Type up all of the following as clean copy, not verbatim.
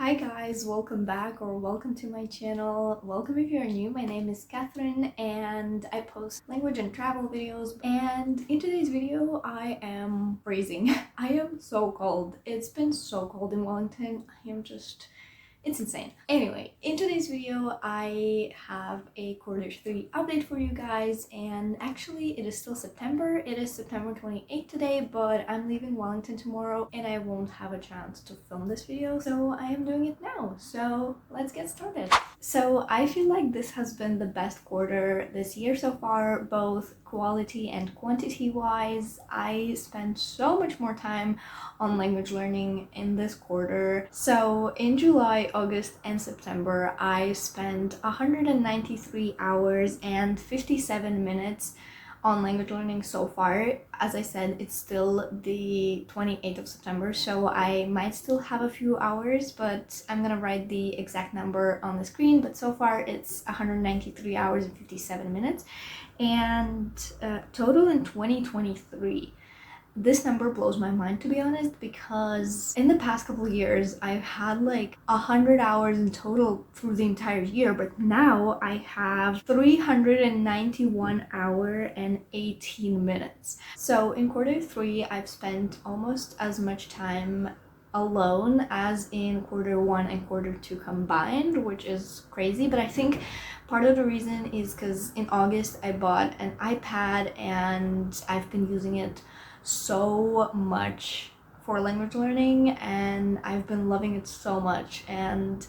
Hi guys, welcome back or welcome to my channel. Welcome if you're new. My name is Catherine and I post language and travel videos, and in today's video I am freezing. I am so cold. It's been so cold in Wellington. It's insane. Anyway, in today's video, I have a Q3 update for you guys, and actually it is still September. It is September 28th today, but I'm leaving Wellington tomorrow and I won't have a chance to film this video, so I am doing it now. So let's get started. So I feel like this has been the best quarter this year so far, both quality and quantity wise. I spent so much more time on language learning in this quarter. So in July, August, and September, I spent 193 hours and 57 minutes on language learning so far. As I said, it's still the 28th of September, so I might still have a few hours, but I'm gonna write the exact number on the screen. But so far it's 193 hours and 57 minutes, and total in 2023. This number blows my mind, to be honest, because in the past couple of years I've had like 100 hours in total through the entire year, but now I have 391 hour and 18 minutes. So in Q3 I've spent almost as much time alone as in Q1 and Q2 combined, which is crazy. But I think part of the reason is because in August I bought an iPad and I've been using it so much for language learning and I've been loving it so much. And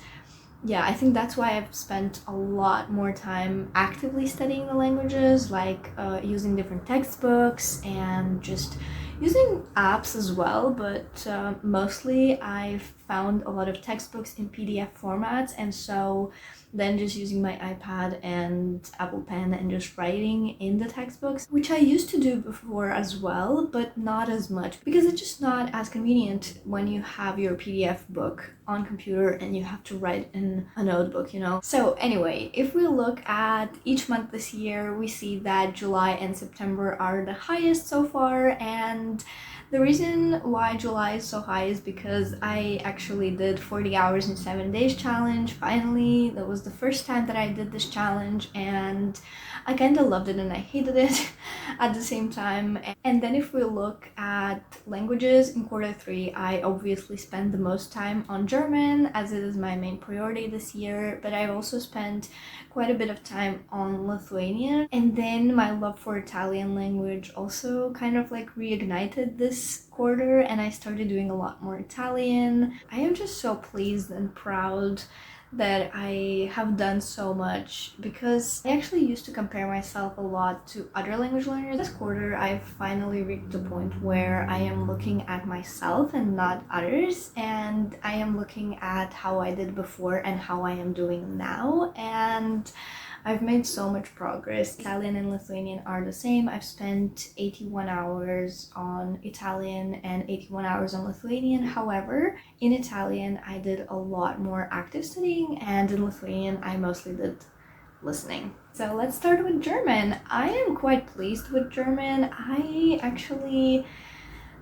yeah, I think that's why I've spent a lot more time actively studying the languages, like using different textbooks and just using apps as well. But mostly I've found a lot of textbooks in PDF formats, and so then just using my iPad and Apple Pen and just writing in the textbooks, which I used to do before as well, but not as much because it's just not as convenient when you have your PDF book on computer and you have to write in a notebook, you know? So anyway, if we look at each month this year, we see that July and September are the highest so far, and the reason why July is so high is because I actually did 40 hours in 7 days challenge. Finally, that was the first time that I did this challenge, and I kind of loved it and I hated it at the same time. And then if we look at languages in Q3, I obviously spent the most time on German, as it is my main priority this year, but I've also spent quite a bit of time on Lithuanian. And then my love for Italian language also kind of like reignited this quarter, and I started doing a lot more Italian. I am just so pleased and proud that I have done so much, because I actually used to compare myself a lot to other language learners. This quarter I've finally reached a point where I am looking at myself and not others, and I am looking at how I did before and how I am doing now, and I've made so much progress. Italian and Lithuanian are the same. I've spent 81 hours on Italian and 81 hours on Lithuanian. However, in Italian, I did a lot more active studying, and in Lithuanian, I mostly did listening. So let's start with German. I am quite pleased with German. I actually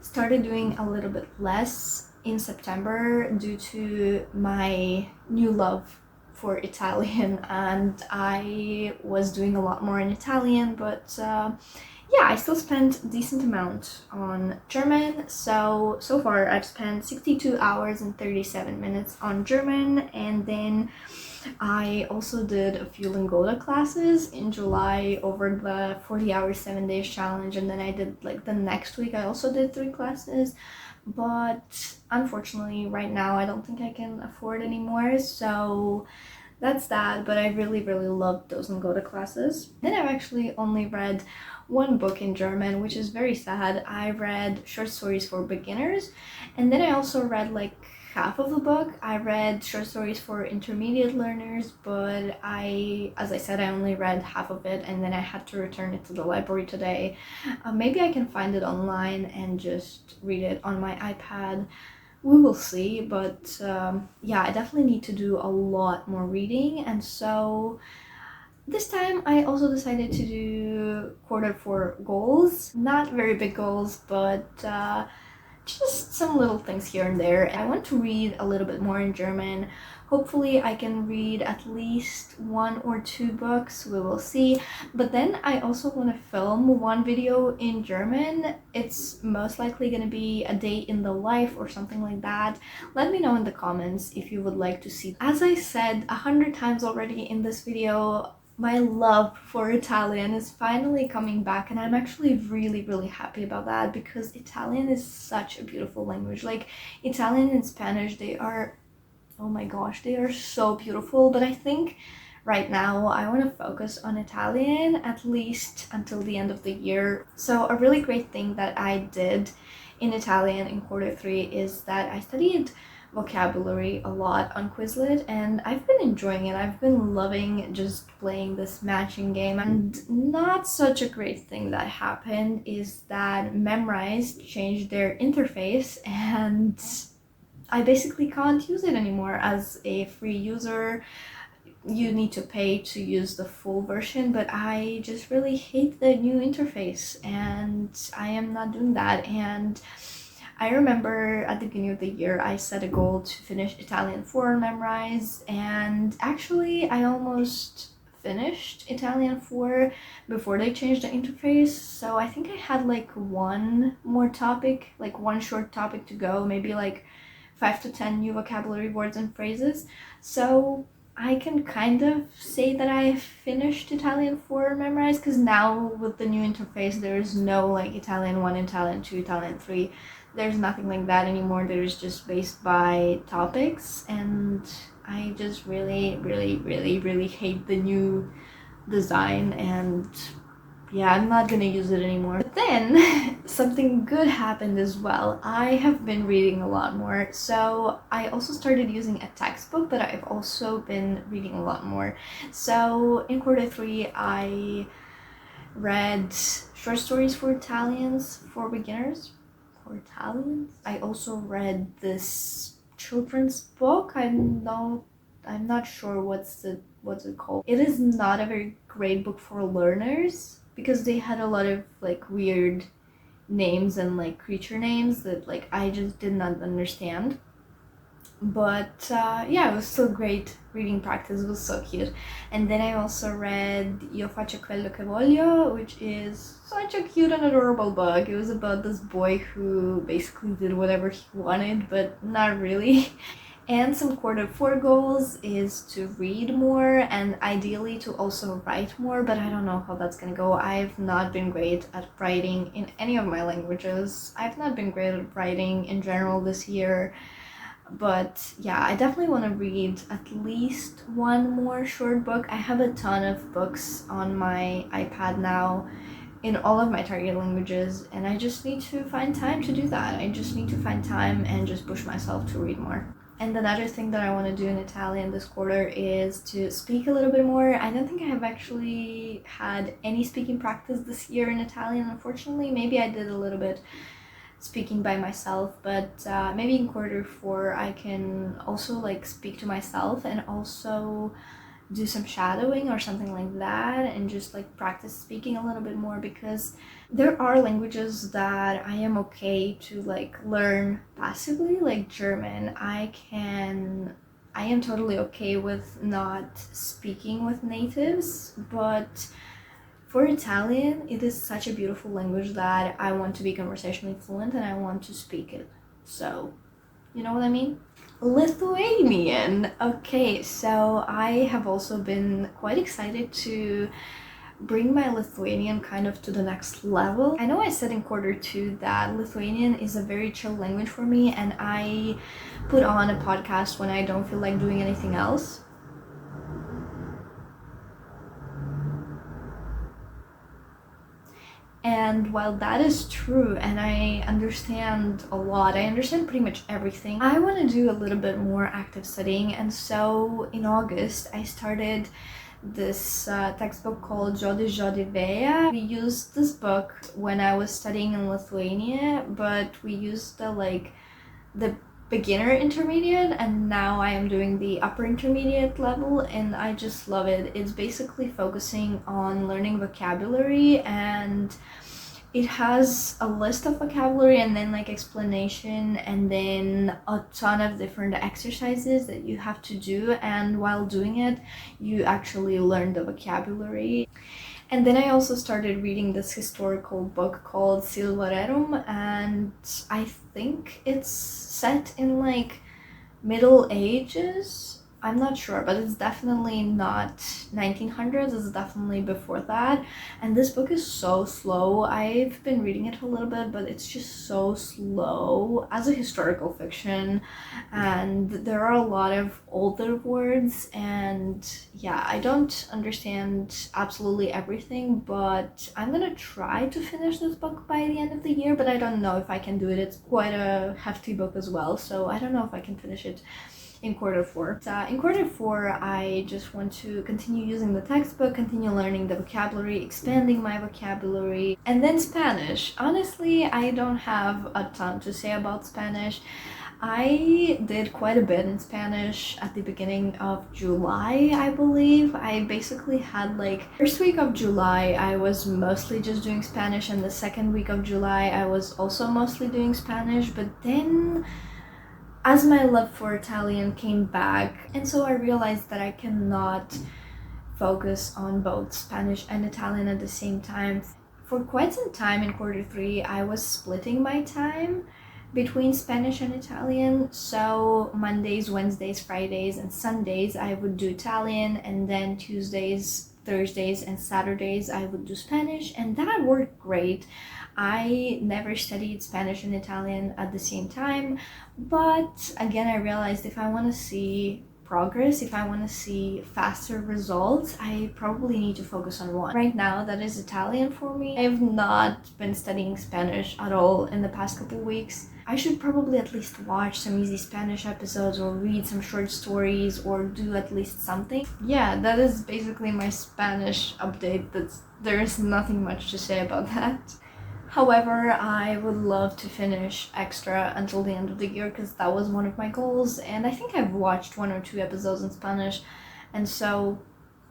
started doing a little bit less in September due to my new love for Italian, and I was doing a lot more in Italian, but yeah, I still spent a decent amount on German. So far I've spent 62 hours and 37 minutes on German, and then I also did a few Lingoda classes in July over the 40 hours 7 days challenge, and then I did like the next week I also did 3 classes, but unfortunately right now I don't think I can afford anymore, so that's that. But I really loved those Lingoda classes. Then I've actually only read one book in German, which is very sad. I read Short Stories for Beginners, and then I also read like half of the book. I read Short Stories for Intermediate Learners, but as I said, I only read half of it, and then I had to return it to the library today. Maybe I can find it online and just read it on my iPad. We will see, but yeah, I definitely need to do a lot more reading, and so this time I also decided to do Q4 goals. Not very big goals, but just some little things here and there. I want to read a little bit more in German. Hopefully I can read at least 1 or 2 books, we will see. But then I also want to film one video in German. It's most likely going to be a day in the life or something like that. Let me know in the comments if you would like to see. As I said 100 times already in this video, my love for Italian is finally coming back, and I'm actually really happy about that, because Italian is such a beautiful language. Like, Italian and Spanish, they are, oh my gosh, they are so beautiful. But I think right now I want to focus on Italian at least until the end of the year. So a really great thing that I did in Italian in Q3 is that I studied vocabulary a lot on Quizlet, and I've been enjoying it. I've been loving just playing this matching game. And not such a great thing that happened is that Memrise changed their interface, and I basically can't use it anymore as a free user. You need to pay to use the full version, but I just really hate the new interface, and I am not doing that. And I remember at the beginning of the year I set a goal to finish Italian 4 on Memrise, and actually I almost finished Italian 4 before they changed the interface. So I think I had like one more topic, like one short topic to go, maybe like 5 to 10 new vocabulary words and phrases. So I can kind of say that I finished Italian 4 Memrise, because now with the new interface there is no like Italian 1, Italian 2, Italian 3. There's nothing like that anymore. There's just based by topics, and I just really hate the new design, and yeah, I'm not gonna use it anymore. But then something good happened as well. I have been reading a lot more. So I also started using a textbook, but I've also been reading a lot more. So in Q3 I read short stories for Italians for beginners. For Italians. I also read this children's book. I'm not sure what's it called. It is not a very great book for learners, because they had a lot of like weird names and like creature names that like I just did not understand. But yeah, it was still great reading practice. It was so cute. And then I also read Io faccio quello che voglio, which is such a cute and adorable book. It was about this boy who basically did whatever he wanted, but not really. And some Q4 goals is to read more, and ideally to also write more, but I don't know how that's gonna go. I've not been great at writing in any of my languages. I've not been great at writing in general this year. But yeah, I definitely want to read at least one more short book. I have a ton of books on my iPad now in all of my target languages, and I just need to find time to do that. I just need to find time and just push myself to read more. And another thing that I want to do in Italian this quarter is to speak a little bit more. I don't think I have actually had any speaking practice this year in Italian, unfortunately. Maybe I did a little bit speaking by myself, but maybe in Q4 I can also like speak to myself and also do some shadowing or something like that, and just like practice speaking a little bit more, because there are languages that I am okay to like learn passively, like German. I am totally okay with not speaking with natives, but for Italian, it is such a beautiful language that I want to be conversationally fluent and I want to speak it. So, you know what I mean? Lithuanian! Okay, so I have also been quite excited to bring my Lithuanian kind of to the next level. I know I said in Q2 that Lithuanian is a very chill language for me, and I put on a podcast when I don't feel like doing anything else. And while that is true, and I understand a lot, I understand pretty much everything, I want to do a little bit more active studying. And so in August, I started this textbook called Žodis Vėja. We used this book when I was studying in Lithuania, but we used the beginner intermediate, and now I am doing the upper intermediate level, and I just love it. It's basically focusing on learning vocabulary and It has a list of vocabulary and then like explanation and then a ton of different exercises that you have to do, and while doing it you actually learn the vocabulary. And then I also started reading this historical book called Silvarerum, and I think it's set in like Middle Ages. I'm not sure, but it's definitely not 1900s. It's definitely before that. And this book is so slow. I've been reading it a little bit, but it's just so slow as a historical fiction. And there are a lot of older words, and yeah, I don't understand absolutely everything, but I'm gonna try to finish this book by the end of the year, but I don't know if I can do it. It's quite a hefty book as well, so I don't know if I can finish it in quarter four. In quarter four, I just want to continue using the textbook, continue learning the vocabulary, expanding my vocabulary, and then Spanish. Honestly, I don't have a ton to say about Spanish. I did quite a bit in Spanish at the beginning of July, I believe. I basically had like first week of July I was mostly just doing Spanish, and the second week of July I was also mostly doing Spanish, but then as my love for Italian came back, and so I realized that I cannot focus on both Spanish and Italian at the same time. For quite some time in quarter three, I was splitting my time between Spanish and Italian. So Mondays, Wednesdays, Fridays, and Sundays I would do Italian, and then Tuesdays, Thursdays, and Saturdays I would do Spanish, and that worked great. I never studied Spanish and Italian at the same time, but again, I realized if I want to see progress, if I want to see faster results, I probably need to focus on one. Right now, that is Italian for me. I've not been studying Spanish at all in the past couple weeks. I should probably at least watch some easy Spanish episodes or read some short stories or do at least something. Yeah, that is basically my Spanish update. There's nothing much to say about that. However, I would love to finish Extra until the end of the year because that was one of my goals, and I think I've watched 1 or 2 episodes in Spanish, and so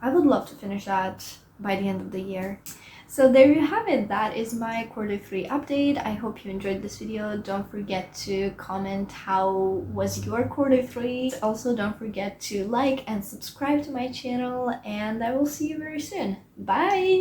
I would love to finish that by the end of the year. So there you have it. That is my quarter three update. I hope you enjoyed this video. Don't forget to comment how was your quarter three. Also, don't forget to like and subscribe to my channel, and I will see you very soon. Bye!